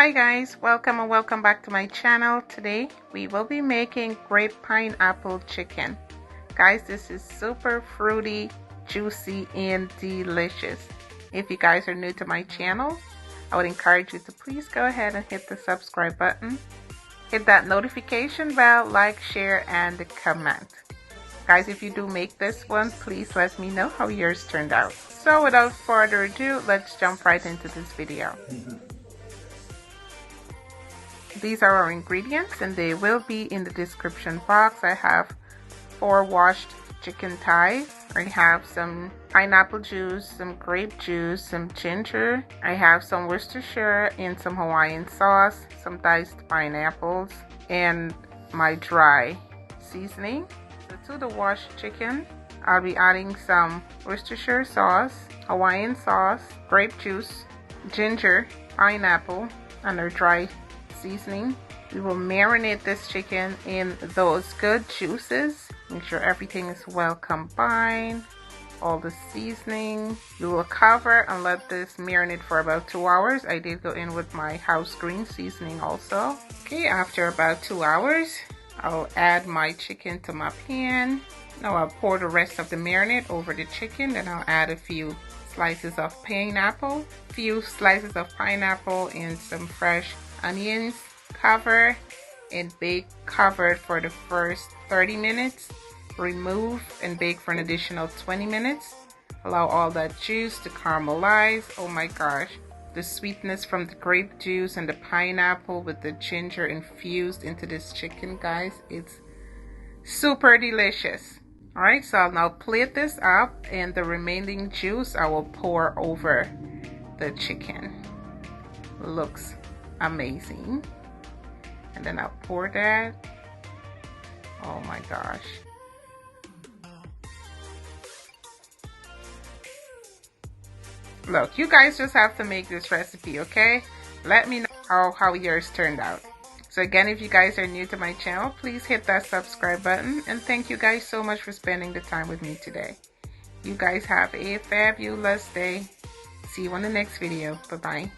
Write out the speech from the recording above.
Hi guys, welcome and welcome back to my channel. Today we will be making grape pineapple chicken. Guys, this is super fruity, juicy, and delicious. If you guys are new to my channel, I would encourage you to please go ahead and hit the subscribe button. Hit that notification bell, like, share, and comment. Guys, if you do make this one, please let me know how yours turned out. So without further ado, let's jump right into this video. These are our ingredients and they will be in the description box. I have 4 washed chicken thighs. I have some pineapple juice, some grape juice, some ginger. I have some Worcestershire and some Hawaiian sauce, some diced pineapples, and my dry seasoning. So to the washed chicken, I'll be adding some Worcestershire sauce, Hawaiian sauce, grape juice, ginger, pineapple, and our dry seasoning. We will marinate this chicken in those good juices. Make sure everything is well combined, all the seasoning. We will cover and let this marinate for about 2 hours. I did go in with my house green seasoning also. Okay, after about 2 hours, I'll add my chicken to my pan. Now I'll pour the rest of the marinade over the chicken. Then I'll add a few slices of pineapple, and some fresh onions. Cover and bake covered for the first 30 minutes. Remove and bake for an additional 20 minutes. Allow all that juice to caramelize. Oh my gosh, the sweetness from the grape juice and the pineapple with the ginger infused into this chicken, guys, it's super delicious. All right, so I'll now plate this up and the remaining juice I will pour over the chicken. Looks amazing. And then I'll pour that. Oh my gosh. Look, you guys just have to make this recipe, okay? Let me know how yours turned out. So again, if you guys are new to my channel, please hit that subscribe button. And thank you guys so much for spending the time with me today. You guys have a fabulous day. See you on the next video. Bye-bye.